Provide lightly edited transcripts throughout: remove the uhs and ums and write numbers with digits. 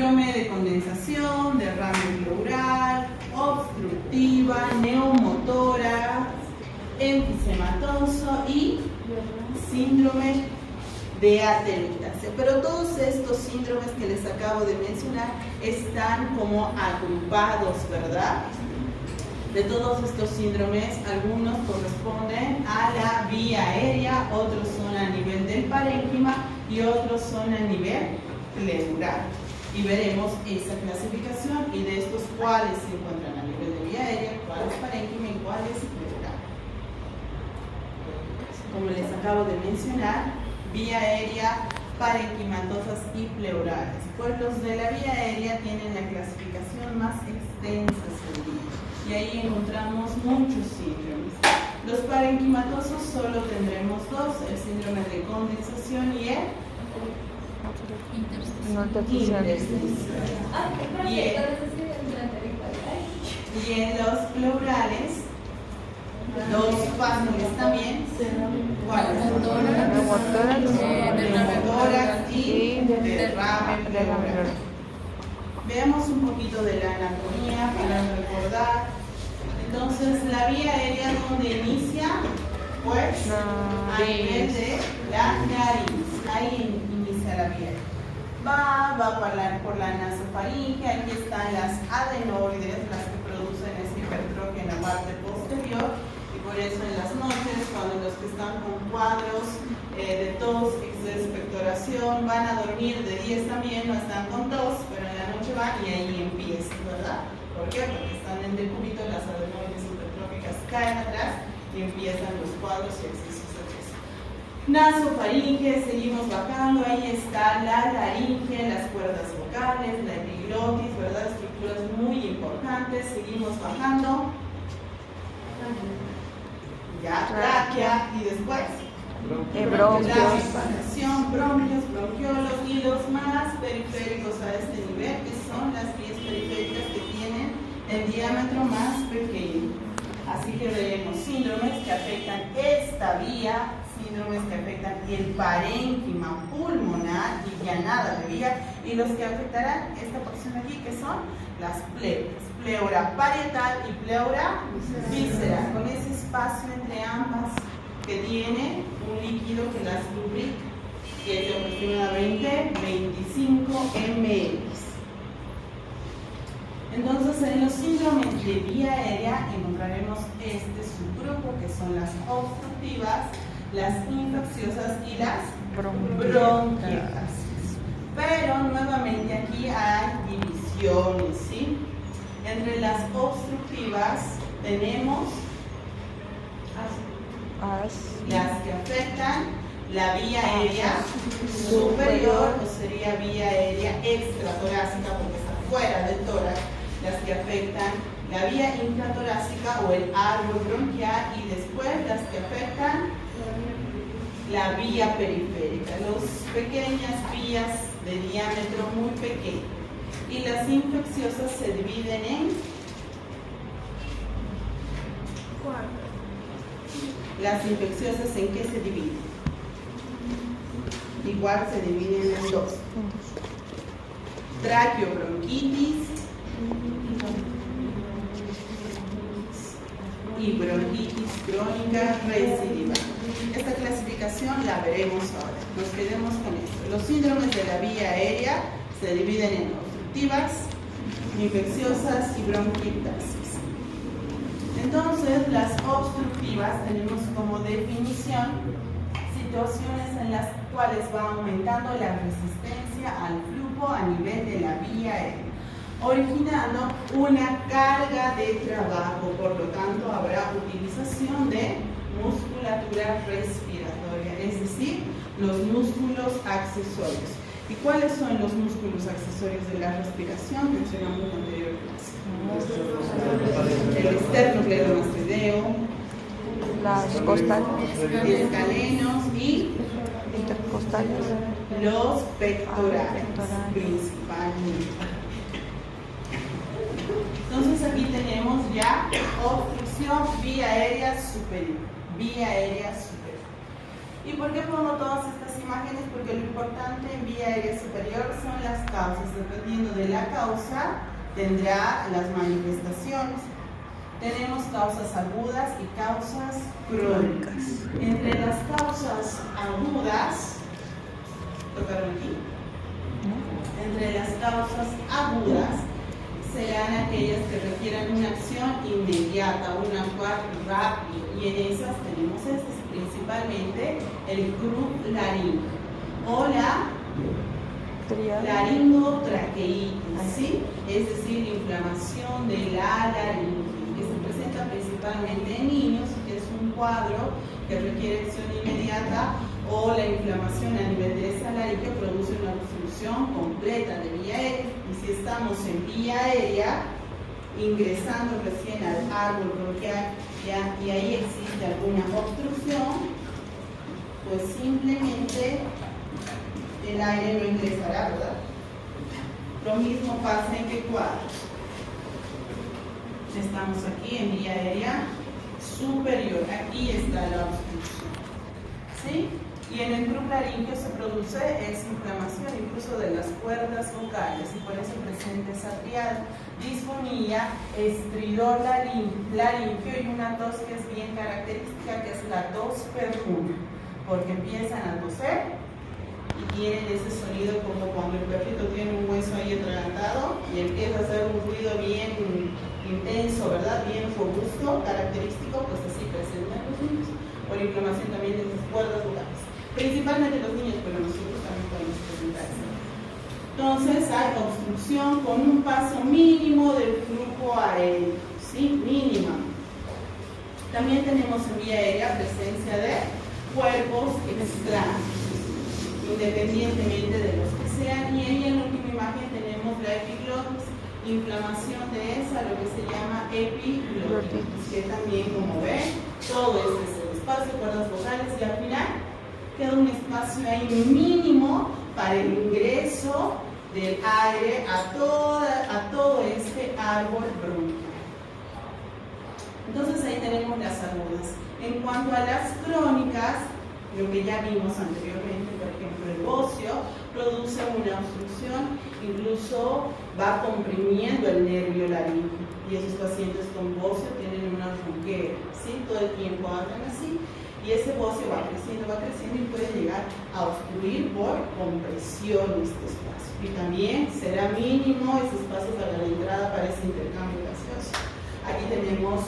síndrome de condensación, derrame pleural, obstructiva, neumotora, enfisematoso y síndrome de atelectasia. Pero todos estos síndromes que les acabo de mencionar están como agrupados, ¿verdad? De todos estos síndromes, algunos corresponden a la vía aérea, otros son a nivel del parénquima y otros son a nivel pleural. Y veremos esa clasificación y de estos cuáles se encuentran a nivel de vía aérea, cuáles parénquima y cuáles pleural. Como les acabo de mencionar, vía aérea, parenquimatosas y pleurales. Pues los de la vía aérea tienen la clasificación más extensa, y ahí encontramos muchos síndromes. Los parenquimatosos solo tendremos dos, el síndrome de condensación y el intersticial. Y en los pleurales, los fáciles también, ¿cuáles? Neumotórax y derrame pleural. Veamos un poquito de la anatomía para recordar. Entonces, la vía aérea, ¿dónde inicia? Pues a nivel de la nariz. Ahí inicia la vía aérea. Va por la nasofaringe. Aquí están las adenoides, las que producen esa hipertrofia en la parte posterior. Y por eso en las noches, cuando los que están con cuadros de tos, exceso de expectoración, van a dormir de 10 también, no están con tos, pero en la noche van y ahí empiezan, ¿verdad? ¿Por qué? Porque están en decúbito, las adenoides hipertróficas caen atrás y empiezan los cuadros y excesos de peso. Nasofaringe, seguimos bajando, ahí está la laringe, las cuerdas vocales, la epiglotis, ¿verdad? Estructuras muy importantes, seguimos bajando. Ya, tráquea y después bronquios, bronquios, bronquiolos y los más periféricos a este nivel, que son las vías periféricas que tienen el diámetro más pequeño. Así que veremos síndromes que afectan esta vía, síndromes que afectan el parénquima pulmonar y ya nada de vía, y los que afectarán esta porción aquí, que son las pleuras, pleura parietal y pleura víscera, con ese espacio entre ambas que tiene un líquido que las lubrica, que es de aproximadamente 25 ml. Entonces, en los síndromes de vía aérea encontraremos este subgrupo, que son las obstructivas, las infecciosas y las bronquiectasis. Pero nuevamente aquí hay divisiones, ¿sí? Entre las obstructivas tenemos las que afectan la vía aérea superior, o sería vía aérea extratorácica porque está fuera del tórax, las que afectan la vía intratorácica o el árbol bronquial, y después las que afectan la vía periférica, las pequeñas vías de diámetro muy pequeño. Y las infecciosas se dividen en las infecciosas, ¿en qué se dividen? Igual se dividen en dos: traqueobronquitis y bronquitis crónica recidiva. Esta clasificación la veremos ahora. Nos quedemos con esto. Los síndromes de la vía aérea se dividen en obstructivas, infecciosas y bronquiectasis. Entonces, las obstructivas tenemos como definición situaciones en las cuales va aumentando la resistencia al flujo a nivel de la vía aérea, originando una carga de trabajo. Por lo tanto, habrá utilización de musculatura respiratoria, es decir, los músculos accesorios. ¿Y cuáles son los músculos accesorios de la respiración? Mencionamos en la anterior clase. El esternocleidomastoideo, las costales, escalenos y intercostales, los pectorales principalmente. Entonces aquí tenemos ya obstrucción vía aérea superior, vía aérea superior. ¿Y por qué pongo todas estas imágenes? Porque lo importante en vía aérea superior son las causas. Dependiendo de la causa, tendrá las manifestaciones. Tenemos causas agudas y causas crónicas. Entre las causas agudas, ¿tocaron aquí? Entre las causas agudas serán aquellas que requieran una acción inmediata, un actuar rápido, y en esas tenemos estas, principalmente el croup laríngeo o la laringotraqueitis, ¿sí? Es decir, inflamación de la laringe, que se presenta principalmente en niños, que es un cuadro que requiere acción inmediata, o la inflamación a nivel de esa laringe produce una obstrucción completa de vía aérea. Y si estamos en vía aérea, ingresando recién al árbol bronquial, y ahí existe alguna obstrucción, pues simplemente el aire no ingresará, ¿verdad? Lo mismo pasa en qué cuadros. Estamos aquí en vía aérea superior, aquí está la obstrucción, ¿sí? Y en el croup laríngeo se produce esa inflamación incluso de las cuerdas vocales, y por eso presenta esa triada: disfonía, estridor laríngeo y una tos que es bien característica, que es la tos perruna, porque empiezan a toser y tienen ese sonido como cuando el perrito tiene un hueso ahí atragantado y empieza a hacer un ruido bien intenso, ¿verdad? Bien robusto, característico, pues así presentan los niños, por inflamación también de sus cuerdas vocales. Principalmente los niños, pero nosotros también podemos presentar eso. Entonces hay obstrucción con un paso mínimo del flujo aéreo, ¿sí? Mínima. También tenemos en vía aérea presencia de cuerpos extraños, independientemente de los que sean, y ahí en la última imagen tenemos la epiglotis, inflamación de esa, lo que se llama epiglotis, que también, como ven, todo este es el espacio, cuerdas vocales, y al final queda un espacio ahí mínimo para el ingreso del aire a todo este árbol bronquial. Entonces ahí tenemos las agudas. En cuanto a las crónicas, lo que ya vimos anteriormente, por ejemplo, el bocio produce una obstrucción, incluso va comprimiendo el nervio laríngeo, y esos pacientes con bocio tienen una ronquera, ¿sí? Todo el tiempo andan así, y ese bocio va creciendo y puede llegar a obstruir por compresión este espacio. Y también será mínimo ese espacio para la entrada para ese intercambio gaseoso. Aquí tenemos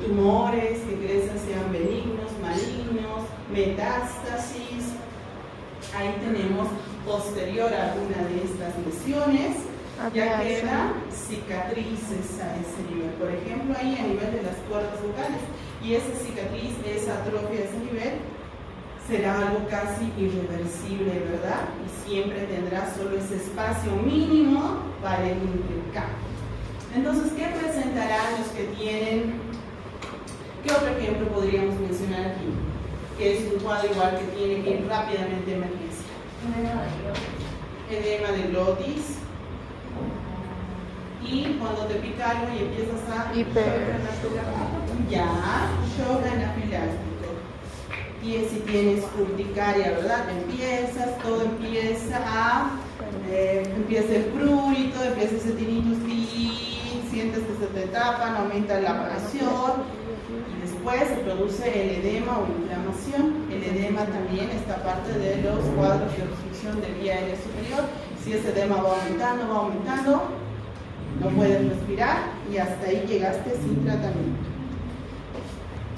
tumores que crecen, sean benignos, malignos, metástasis. Ahí tenemos, posterior a alguna de estas lesiones, ya quedan cicatrices a ese nivel. Por ejemplo, ahí a nivel de las cuerdas vocales, y esa cicatriz, esa atrofia a ese nivel, será algo casi irreversible, ¿verdad? Y siempre tendrá solo ese espacio mínimo para el intercambio. Entonces, ¿qué presentarán los que tienen? ¿Qué otro ejemplo podríamos mencionar aquí? Que es un cuadro igual que tiene que ir rápidamente a emergencia. Edema de glotis. Y cuando te pica algo y empiezas a shock anafiláctico. Y si tienes urticaria, ¿verdad? Todo empieza a empieza el prurito, empieza ese tinnitus, sientes que se te tapan, aumenta la presión, y después se produce el edema o inflamación. El edema también está parte de los cuadros de obstrucción de vía aérea superior. Si ese edema va aumentando, no puedes respirar y hasta ahí llegaste sin tratamiento.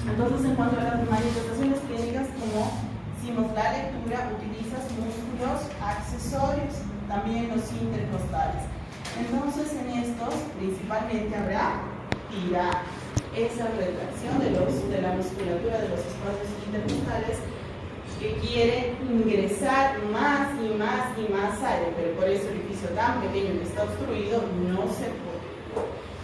Entonces, en cuanto a las manifestaciones clínicas, como hicimos la lectura, utilizas músculos accesorios, también los intercostales. Entonces, en estos principalmente habrá tirar, esa retracción de la musculatura de los espacios intercostales, que quiere ingresar más y más y más aire, pero por ese orificio tan pequeño que está obstruido no se puede.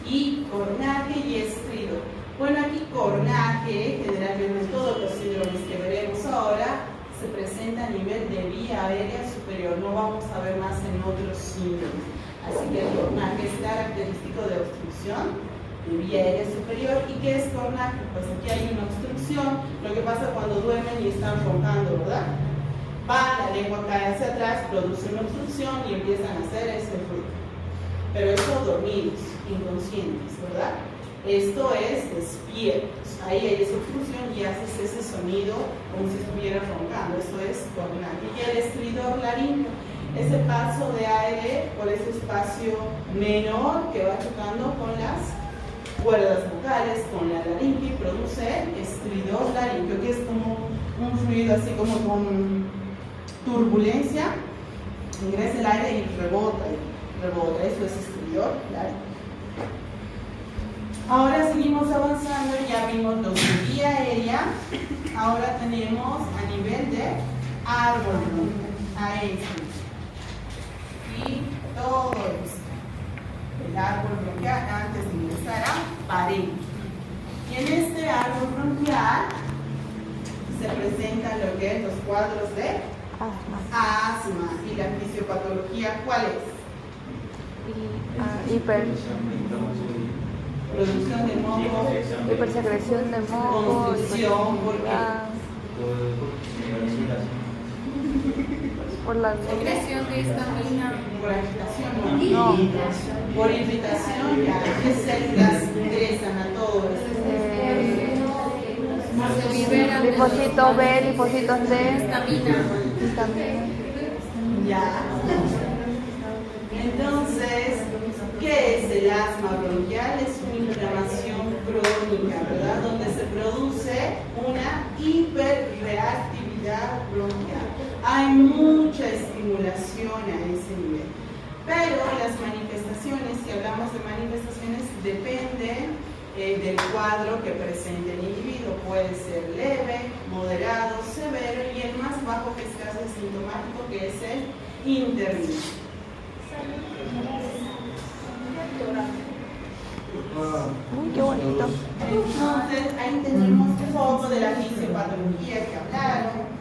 Y cornaje y estridor. Bueno, aquí cornaje, generalmente todos los síndromes que veremos ahora se presenta a nivel de vía aérea superior, no vamos a ver más en otros síndromes. Así que el cornaje es característico de obstrucción de vía aérea superior. ¿Y qué es conaje? Pues aquí hay una obstrucción, lo que pasa cuando duermen y están roncando, ¿verdad? Va, la lengua cae hacia atrás, produce una obstrucción y empiezan a hacer ese ruido. Pero eso dormidos, inconscientes, ¿verdad? Esto es despiertos. Ahí hay esa obstrucción y haces ese sonido como si estuvieras roncando. Eso es conaje. Y el estridor laríngeo, ese paso de aire por ese espacio menor que va chocando con las cuerdas vocales, con la laringe, y produce estridor laríngeo, que es como un ruido así como con turbulencia, ingresa el aire y rebota, eso es estridor laríngeo. Ahora seguimos avanzando, ya vimos los de vía aérea, ahora tenemos a nivel de árbol bronquial, a este, y todo esto, el árbol bronquial antes de ingresar a pared. Y en este árbol bronquial se presentan lo que es los cuadros de asma. Y la fisiopatología, ¿cuál es? Producción de moco, hipersecreción de moco, constricción, ¿por qué? Por la Secreción de histamina. Por agitación, no. Por irritación, ya. ¿Qué células ingresan a todo esto? Linfocitos B, linfocitos D, Histamina. Ya. Entonces, ¿qué es el asma bronquial? Es una inflamación crónica, ¿verdad? Donde se produce una hiperreactividad bronquial. Hay mucha estimulación a ese nivel. Pero las manifestaciones, si hablamos de manifestaciones, dependen del cuadro que presente el individuo. Puede ser leve, moderado, severo y el más bajo que es casi asintomático, que es el intermitente. Uy, qué bonito. Entonces, ahí tenemos un poco de la fisiopatología que hablaron.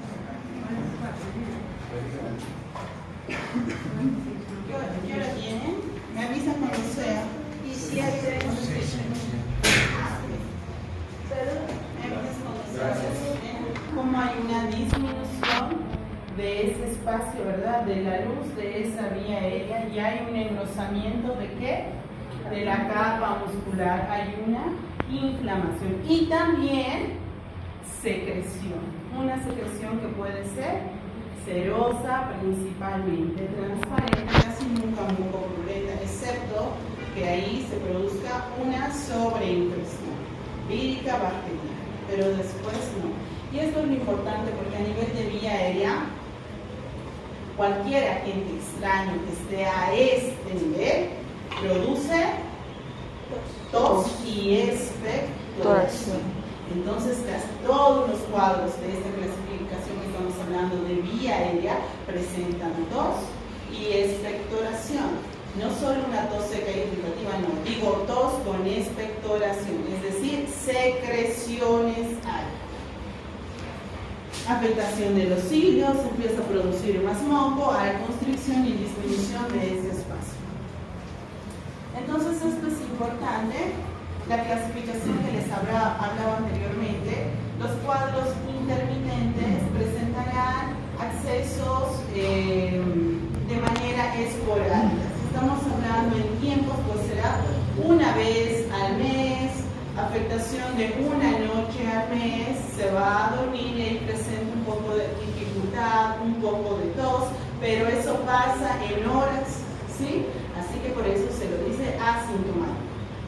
¿Qué hora tienen? Me avisan cuando sea. Y si hay como hay una disminución de ese espacio, ¿verdad? De la luz de esa vía aérea, y hay un engrosamiento de ¿qué? De la capa muscular, hay una inflamación y también secreción, una secreción que puede ser serosa principalmente, transparente, casi nunca muy purulenta, excepto que ahí se produzca una sobreinfección vírica bacteriana, pero después no. Y esto es lo importante porque a nivel de vía aérea, cualquier agente extraño que esté a este nivel produce tos y expectoración. Entonces, casi todos los cuadros de esta clasificación que estamos hablando de vía aérea presentan tos y expectoración. No solo una tos seca y irritativa, no. Digo tos con expectoración, es decir, secreciones hay. Afectación de los cilios, empieza a producir más moco, hay constricción y disminución de ese espacio. Entonces esto es importante, la clasificación que les hablaba anteriormente. Los cuadros intermitentes presentarán accesos de manera esporádica. Si estamos hablando en tiempos, pues será una vez al mes, afectación de una noche al mes, se va a dormir y ahí presenta un poco de dificultad, un poco de tos, pero eso pasa en horas, ¿sí? Así que por eso se lo dice asintomático.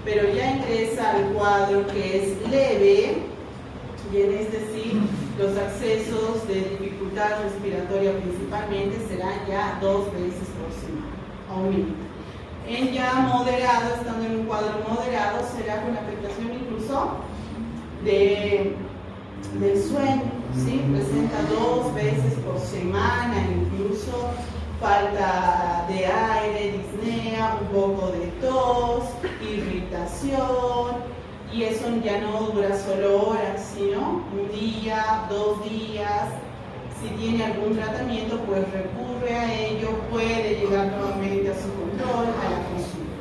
Pero ya ingresa al cuadro que es leve, y es decir, los accesos de dificultad respiratoria principalmente serán ya 2 veces por semana, aumenta. En ya moderado, estando en un cuadro moderado, será con afectación incluso del sueño, ¿sí? Presenta 2 veces por semana, incluso falta de aire, disnea, un poco de tos, irritación, y eso ya no dura solo horas, sino un día, 2 días. Si tiene algún tratamiento, pues recurre a ello, puede llegar nuevamente a su control, a la consulta.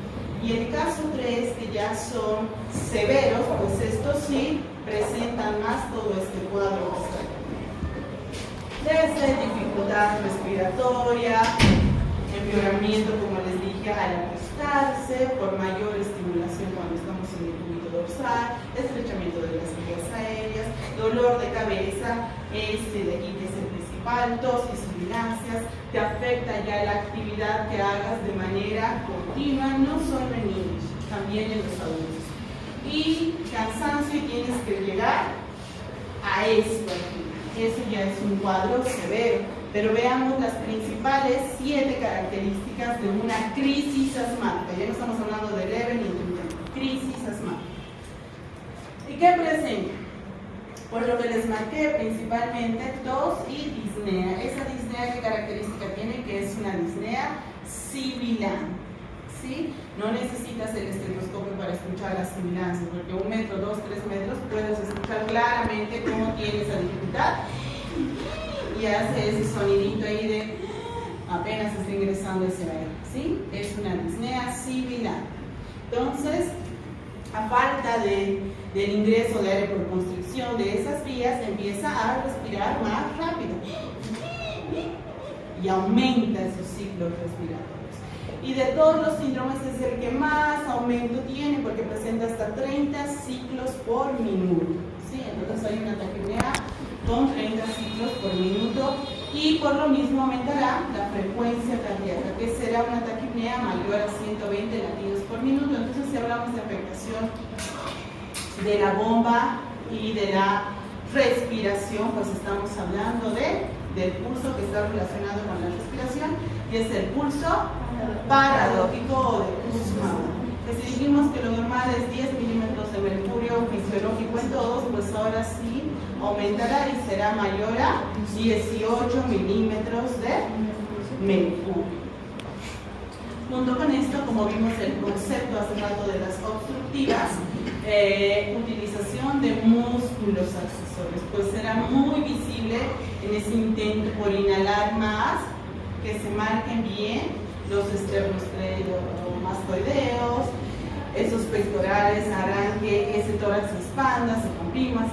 Y el caso 3, que ya ya son severos, pues estos sí presentan más todo este cuadro que está aquí. Desde dificultad respiratoria, empeoramiento, como les dije, al acostarse, por mayor estimulación cuando estamos en el cúbito dorsal, estrechamiento de las vías aéreas, dolor de cabeza, este de aquí que es el principal, tos y sibilancias, te afecta ya la actividad que hagas de manera continua, no solo en niños, también en los adultos. Y cansancio y tienes que llegar a esto aquí. Eso ya es un cuadro severo, pero veamos las principales 7 características de una crisis asmática. Ya no estamos hablando de leve ni intermitente, crisis asmática. ¿Y qué presenta? Por lo que les marqué, principalmente tos y disnea. Esa disnea, ¿qué característica tiene? Que es una disnea sibilante. ¿Sí? No necesitas el estetoscopio para escuchar las sibilancias, porque 1 metro, 2, 3 metros puedes escuchar claramente cómo tiene esa dificultad y hace ese sonidito ahí de apenas está ingresando ese aire. ¿Sí? Es una disnea sibilante. Entonces, a falta del ingreso de aire por constricción de esas vías, empieza a respirar más rápido y aumenta esos ciclos respiratorios. Y de todos los síndromes es el que más aumento tiene porque presenta hasta 30 ciclos por minuto. ¿Sí? Entonces hay una taquipnea con 30 ciclos por minuto y por lo mismo aumentará la frecuencia cardíaca, que será una taquipnea mayor a 120 latidos por minuto. Entonces, si hablamos de afectación de la bomba y de la respiración, pues estamos hablando del pulso que está relacionado con la respiración, y es el pulso paradójico o de Kussmaul. Que si dijimos que lo normal es 10 milímetros de mercurio fisiológico en todos, pues ahora sí aumentará y será mayor a 18 milímetros de mercurio. Junto con esto, como vimos el concepto hace rato de las obstructivas, utilización de músculos accesorios, pues será muy visible en ese intento por inhalar más, que se marquen bien los esternomastoideos, esos pectorales harán que ese tórax se expanda, se comprima,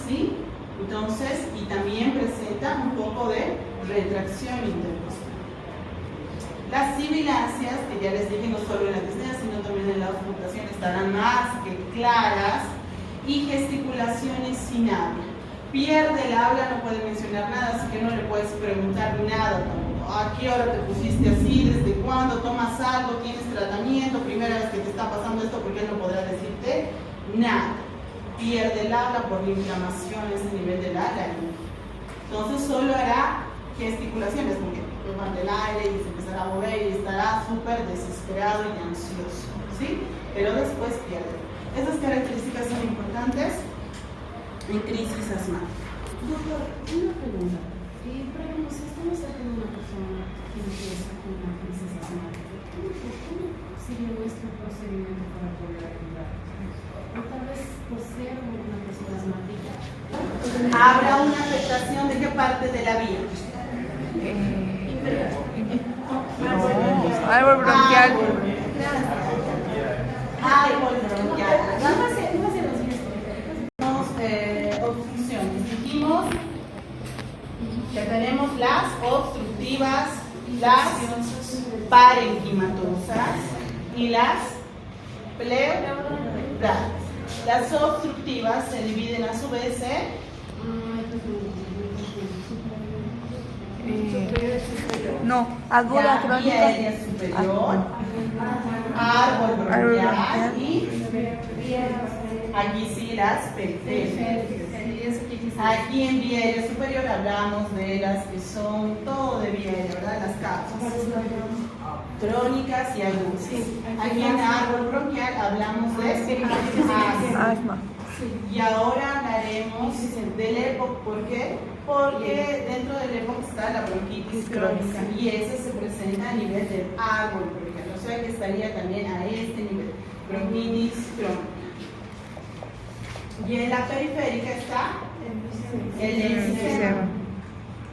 ¿sí? Entonces, y también presenta un poco de retracción intercostal. Las sibilancias, que ya les dije, no solo en la disnea, sino también en la auscultación, estarán más que claras, y gesticulaciones sin habla. Pierde el habla, no puede mencionar nada, así que no le puedes preguntar nada tampoco. ¿A qué hora te pusiste así? ¿Desde cuándo? ¿Tomas algo? ¿Tienes tratamiento? ¿Primera vez que te está pasando esto? Porque él no podrá decirte nada. Pierde el habla por la inflamación a ese nivel del laringe. Entonces solo hará gesticulaciones, porque levanta el aire y se empezará a mover y estará súper desesperado y ansioso, ¿sí? Pero después pierde. Esas características son importantes en crisis asmática. Doctor, una pregunta. Por ejemplo, si estamos cerca de una persona que empieza con una crisis asmática, ¿cómo sigue nuestro procedimiento para poder ayudar? O tal vez por ser una persona asmática, ¿habrá una afectación de qué parte de la vía? Árbol bronquial. Árbol bronquial. Vamos a hacer los obstrucciones. Dijimos que tenemos las obstructivas, las parenquimatosas y las pleurales. Las obstructivas se dividen a su vez no, aguda crónica. Vía aérea superior, árbol bronquial y aquí sí las periféricas. Aquí en vía aérea superior hablamos de las que son todo de vía aérea, ¿verdad? Las causas crónicas y agudas. Aquí en árbol bronquial hablamos de asma. Y ahora hablaremos del EPOC. ¿Por qué? Porque dentro del EPOC está la bronquitis crónica y ese se presenta a nivel del árbol bronquial, o sea que estaría también a este nivel, bronquitis crónica. Y en la periférica está el enfisema.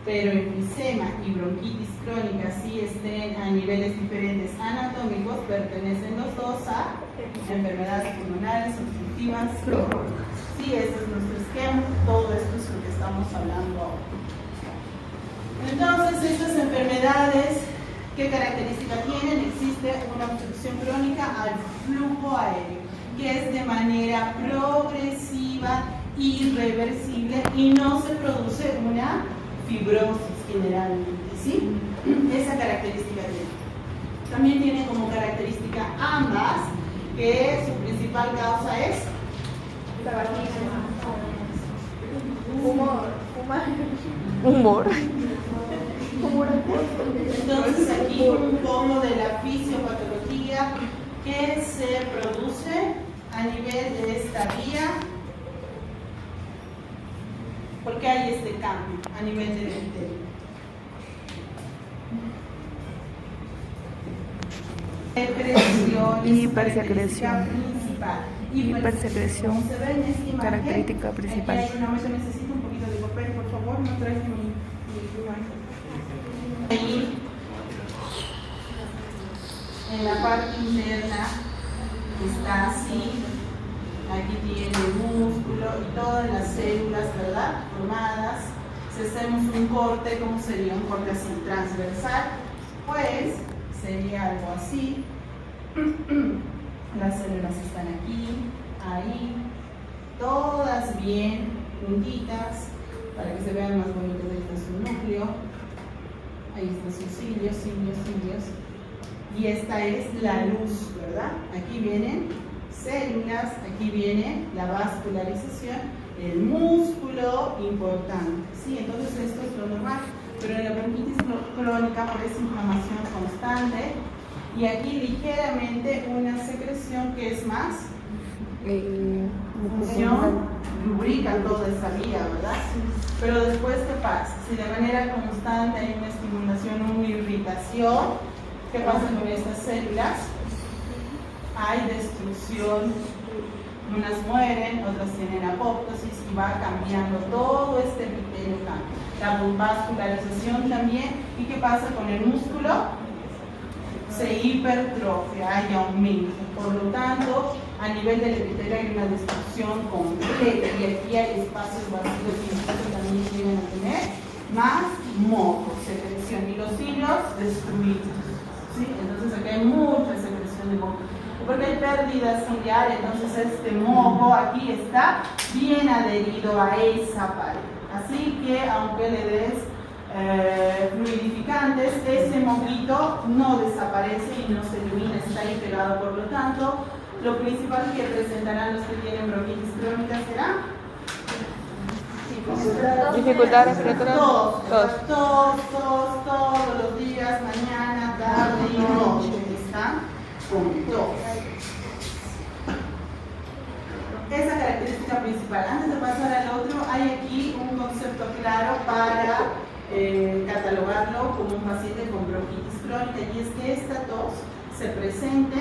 pero enfisema y bronquitis crónica sí estén a niveles diferentes anatómicos, pertenecen los dos a enfermedades pulmonares obstructivas. Sí, ese es nuestro esquema, todo esto es lo que estamos hablando ahora. Entonces, estas enfermedades, ¿qué característica tienen? Existe una obstrucción crónica al flujo aéreo, que es de manera progresiva, irreversible y no se produce una fibrosis generalmente, ¿sí? Esa característica tiene. También tiene como característica ambas que su principal causa es Humor. Entonces aquí un poco de la fisiopatología que se produce a nivel de esta vía. ¿Por qué hay este cambio a nivel del epitelio? Hipersecreción. Hipersecreción. Como se ve en esta imagen, Característica principal. aquí hay una muestra, necesito un poquito de papel, por favor, no traes mi pluma. Ahí, en la parte interna, está así. Aquí tiene el músculo y todas las células, ¿verdad? Formadas. Si hacemos un corte, ¿cómo sería un corte así transversal? Pues sería algo así. Las células están aquí, ahí, todas bien juntitas para que se vean más bonitos. Ahí está su núcleo, ahí están sus cilios. Y esta es la luz, ¿verdad? Aquí vienen células, aquí viene la vascularización, el músculo importante, ¿sí? Entonces esto es lo normal, pero en la bronquitis crónica por esa inflamación constante y aquí ligeramente una secreción que es más función, lubrica toda esa vía, ¿verdad? Pero después, ¿qué pasa? Si de manera constante hay una estimulación o una irritación, ¿qué pasa con estas células? Hay destrucción, unas mueren, otras tienen apoptosis y va cambiando todo este epitelio cambia. La vascularización también. ¿Y qué pasa con el músculo? Se hipertrofia, hay aumento. Por lo tanto, a nivel del epitelio hay una destrucción completa y aquí hay espacios vacíos que incluso también llegan a tener más moco, secreción y los hilos destruidos. ¿Sí? Entonces aquí hay mucha secreción de moco. Porque hay pérdida ciliar, entonces este moco aquí está bien adherido a esa pared. Así que aunque le des fluidificantes, ese moquito no desaparece y no se elimina, está ahí pegado. Por lo tanto, lo principal que presentarán los que tienen bronquitis crónica será Dificultad respiratoria. todos los días, mañana, tarde y noche. ¿Están? Esa característica principal. Antes de pasar al otro, hay aquí un concepto claro para catalogarlo como un paciente con bronquitis crónica, y es que esta tos se presente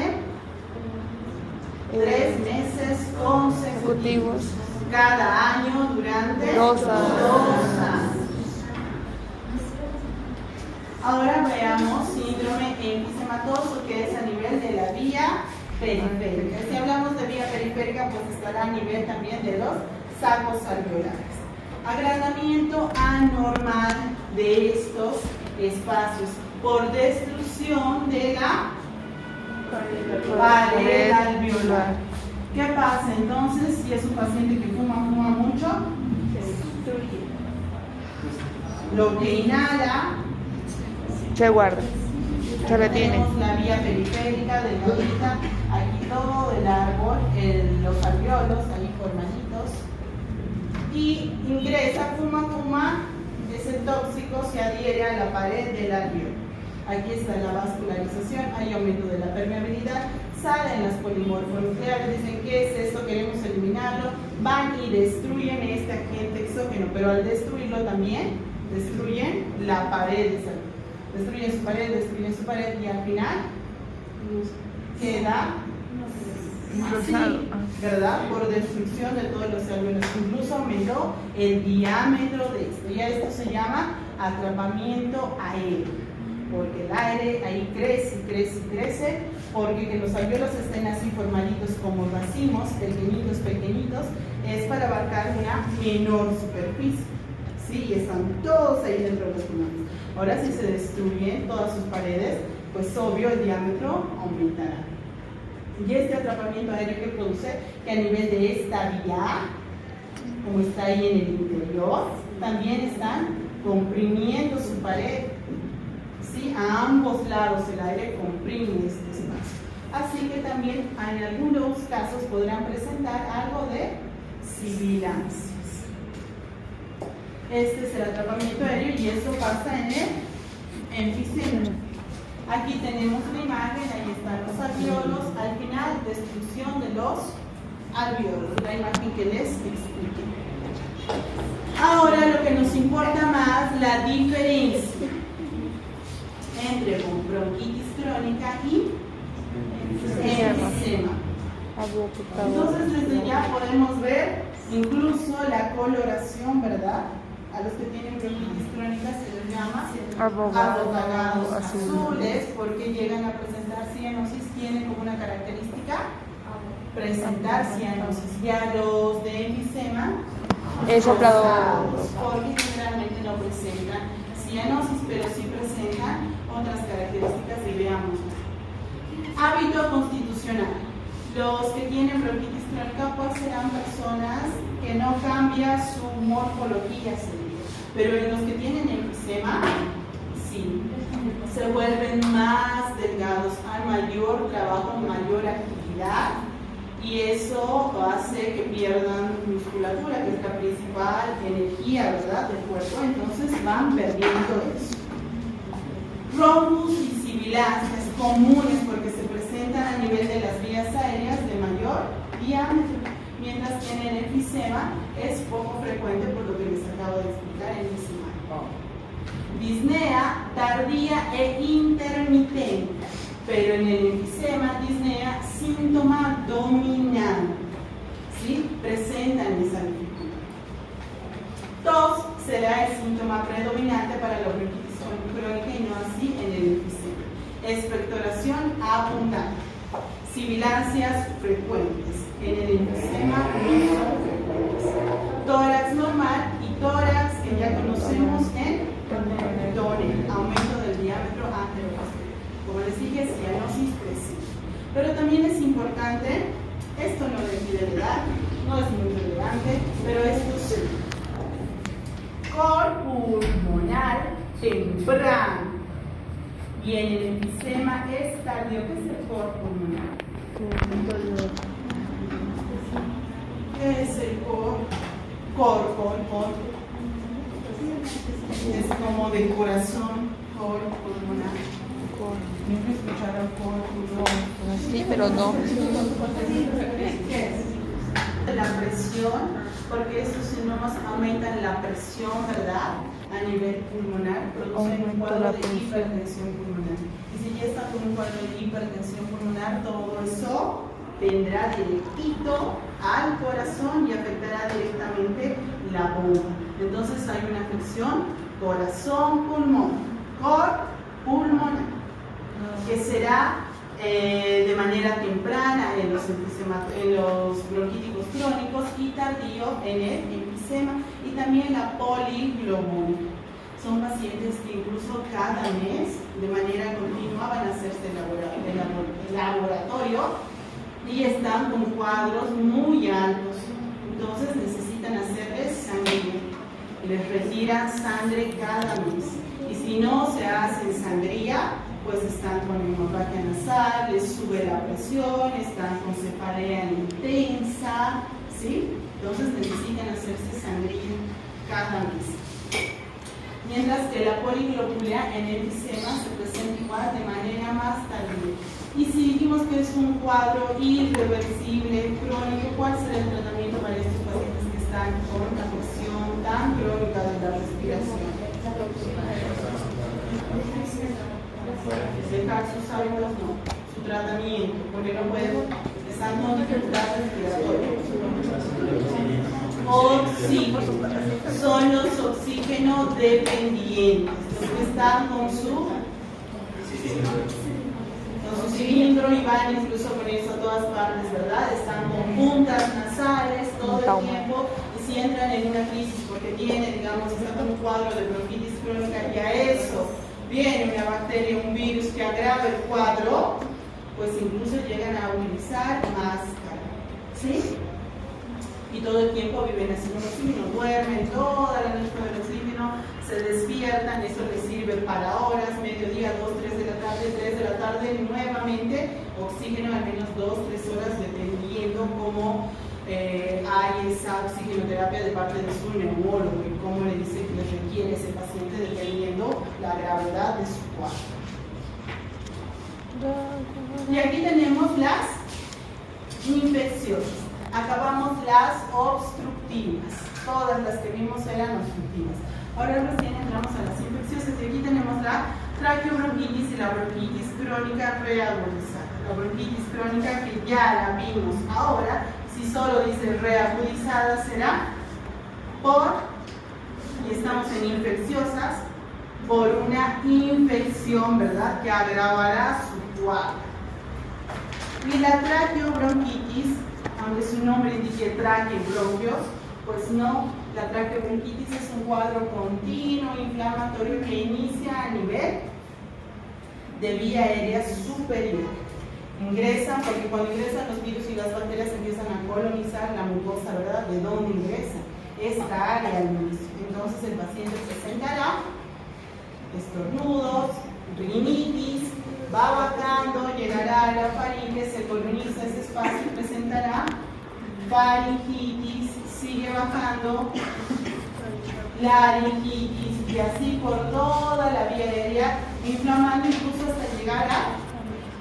3 meses consecutivos cada año durante 2 años. Ahora veamos síndrome enfisematoso, que es a nivel de la vía periférica. Si hablamos de vía periférica, pues estará a nivel también de los sacos alveolares. Agrandamiento anormal de estos espacios por destrucción de la pared alveolar. ¿Qué pasa entonces si es un paciente que fuma mucho? Lo que inhala Se guarda. Se retiene. tenemos la vía periférica de la aquí todo el árbol, los alveolos ahí formaditos, y ingresa, fuma, ese tóxico se adhiere a la pared del alveolo. Aquí está la vascularización, hay aumento de la permeabilidad, salen las polimorfonucleares, dicen ¿qué es esto? Queremos eliminarlo, van y destruyen este agente exógeno, pero al destruirlo también destruyen la pared de salud. Destruyen su pared y al final queda así, ¿verdad? Por destrucción de todos los alveolos. Incluso aumentó el diámetro de esto. Ya esto se llama atrapamiento aéreo, porque el aire ahí crece, crece, crece, porque que los alvéolos estén así formaditos como racimos, pequeñitos, pequeñitos, es para abarcar una menor superficie, ¿sí? Y están todos ahí dentro de los pulmones. Ahora, si se destruyen todas sus paredes, pues obvio el diámetro aumentará. Y este atrapamiento aéreo que produce, que a nivel de esta vía, como está ahí en el interior, también están comprimiendo su pared. ¿Sí? A ambos lados el aire comprime este espacio. Así que también en algunos casos podrán presentar algo de sibilancias. Este es el atrapamiento aéreo y eso pasa en el enfisema. Aquí tenemos la imagen, ahí están los alvéolos, al final destrucción de los alvéolos, la imagen que les expliqué. Ahora lo que nos importa más, la diferencia entre bronquitis crónica y enfisema. Entonces desde ya podemos ver incluso la coloración, ¿verdad? A los que tienen bronquitis crónica se les llama abogagados azules, porque llegan a presentar cianosis, tienen como una característica presentar cianosis. Ya los de enfisema, rosados, porque generalmente no presentan cianosis, pero sí presentan otras características y veamos. Hábito constitucional. Los que tienen bronquitis crónica pues serán personas que no cambia su morfología, pero en los que tienen enfisema, sí, se vuelven más delgados, hay mayor trabajo, mayor actividad, y eso hace que pierdan musculatura, que es la principal energía, ¿verdad?, del cuerpo. Entonces van perdiendo eso. Trombus y sibilancias comunes porque se presentan a nivel de las vías aéreas de mayor diámetro, mientras que en el enfisema es poco frecuente por lo que les acabo de explicar en ese marco. Disnea tardía e intermitente, pero en el enfisema disnea síntoma dominante, ¿sí? Presentan esa dificultad. Tos será el síntoma predominante para la bronquitis crónica y no así en el enfisema. Expectoración abundante, sibilancias frecuentes, en el enfisema no son frecuentes. Tórax normal y tórax que ya conocemos en tonel, aumento del diámetro anteroposterior. Como les dije, cianosis presente. Pero también es importante, esto no le pide la edad, no es muy relevante, pero esto sí. Cor pulmonar temprano. Y en el enfisema es tardío. ¿Qué es el cor pulmonar? ¿Qué es el cor? Cor. Es como de corazón, cor pulmonar. Nunca escucharon cor pulmonar. Sí, pero no. ¿Qué es? La presión, porque estos síntomas aumentan la presión, ¿verdad?, a nivel pulmonar, producen un cuadro de hipertensión pulmonar. Y si ya está con un cuadro de hipertensión pulmonar, todo eso vendrá directito al corazón y afectará directamente la bomba. Entonces hay una afección corazón-pulmón, cor pulmonar, que será de manera temprana en los bronquíticos crónicos y tardío en el enfisema, y también la poliglobúlica. Son pacientes que incluso cada mes de manera continua van a hacerse el laboratorio y están con cuadros muy altos, entonces necesitan hacerles sangría. Les retiran sangre cada mes, y si no se hacen sangría, pues están con hemorragia nasal, les sube la presión, están con cefalea intensa, ¿sí? Entonces necesitan hacerse sangría cada mes. Mientras que la poliglobulia en el enfisema se presenta igual de manera más tardía. Y si dijimos que es un cuadro irreversible, crónico, ¿cuál será el tratamiento para estos pacientes que están con una afección tan crónica de la respiración? Dejar sus hábitos, no, su tratamiento, porque no pueden, están con dificultades respiratorias. son los oxígeno dependientes, los que están con su cilindro y van incluso con eso a todas partes, ¿verdad? Están con puntas nasales todo el tiempo y si entran en una crisis porque tienen, digamos, están con un cuadro de bronquitis crónica y a eso viene una bacteria, un virus que agrava el cuadro, pues incluso llegan a utilizar máscara, ¿sí? Y todo el tiempo viven así con oxígeno, duermen toda la noche con el oxígeno, se despiertan, eso les sirve para horas, mediodía, 2, 3 de la tarde, 3 de la tarde, nuevamente oxígeno al menos 2, 3 horas, dependiendo cómo hay esa oxigenoterapia de parte de su neumólogo y cómo le dice que le requiere ese paciente dependiendo la gravedad de su cuadro. Y aquí tenemos las infecciosas. Acabamos las obstructivas. Todas las que vimos eran obstructivas. Ahora recién entramos a las infecciosas y aquí tenemos la traqueobronquitis y la bronquitis crónica reagudizada. La bronquitis crónica que ya la vimos ahora, si solo dice reagudizada será por, y estamos en infecciosas, por una infección, ¿verdad?, que agravará su cuadro. Y la traqueobronquitis, aunque su nombre indique tráquea y bronquios, pues no, la traqueobronquitis es un cuadro continuo inflamatorio que inicia a nivel de vía aérea superior. Ingresan, porque cuando ingresan los virus y las bacterias empiezan a colonizar la mucosa, ¿verdad? ¿De dónde ingresan? Esta área al inicio. Entonces el paciente presentará estornudos, rinitis, va bajando, llegará a la faringe, se coloniza ese espacio y presentará faringitis, sigue bajando, laringitis y así por toda la vía aérea, inflamando incluso hasta llegar a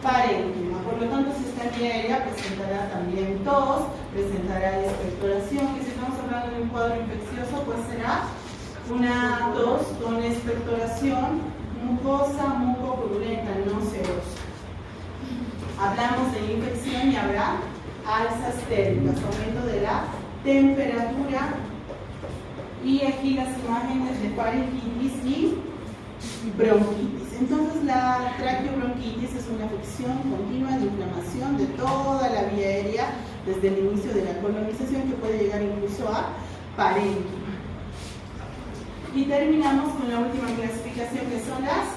parénquima. Por lo tanto, si está en vía aérea, presentará también tos, presentará expectoración, que si estamos hablando de un cuadro infeccioso, pues será una tos con expectoración, mucosa, mucopurulenta, no serosa. Hablamos de infección y habrá alzas térmicas, aumento de la temperatura, y aquí las imágenes de faringitis y bronquitis. Entonces la traqueobronquitis es una afección continua de inflamación de toda la vía aérea desde el inicio de la colonización que puede llegar incluso a parénquima. Y terminamos con la última clasificación que son las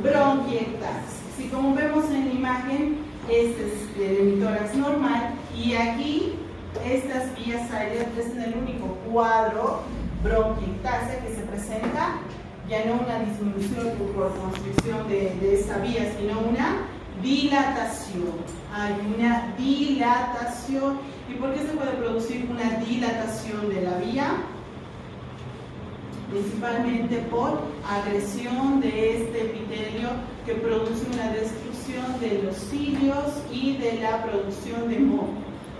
bronquiectasis. Si como vemos en la imagen, este es el hemitórax normal y aquí estas vías aéreas es el único cuadro bronquiectasia que se presenta, ya no una disminución por constricción de esa vía, sino una dilatación. Hay una dilatación. ¿Y por qué se puede producir una dilatación de la vía? Principalmente por agresión de este epitelio que produce una destrucción de los cilios y de la producción de moco,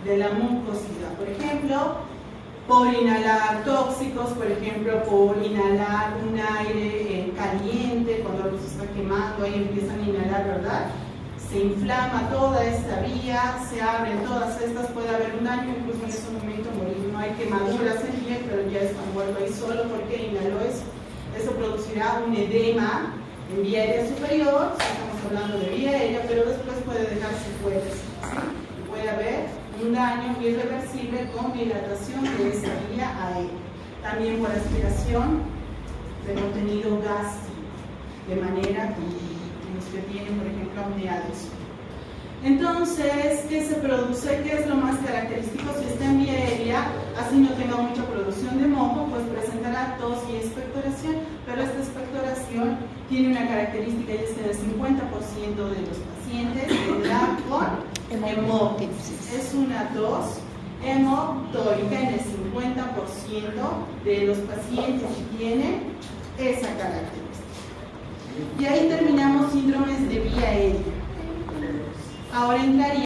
de la mucosidad. Por ejemplo, por inhalar tóxicos, por ejemplo, por inhalar un aire caliente, cuando algo se está quemando, ahí empiezan a inhalar, ¿verdad? Se inflama toda esta vía, se abren todas estas, puede haber un daño, incluso en ese momento morir. No hay quemaduras en piel, pero ya están muertos ahí solo porque inhaló eso. Eso producirá un edema en vía aérea superior, estamos hablando de vía aérea, pero después puede dejar secuelas, ¿sí? Puede haber un daño irreversible con dilatación de esa vía aérea. También por aspiración de contenido gástrico, de manera que tienen, por ejemplo, amniades. Entonces, ¿qué se produce? ¿Qué es lo más característico? Si está en vía aérea, así no tenga mucha producción de moco, pues presentará tos y expectoración, pero esta expectoración tiene una característica y es que el 50% de los pacientes tendrá con hemoptisis. Es una tos hemoptórica en el 50% de los pacientes que tienen esa característica. Y ahí terminamos síndromes de vía aérea. Ahora entraría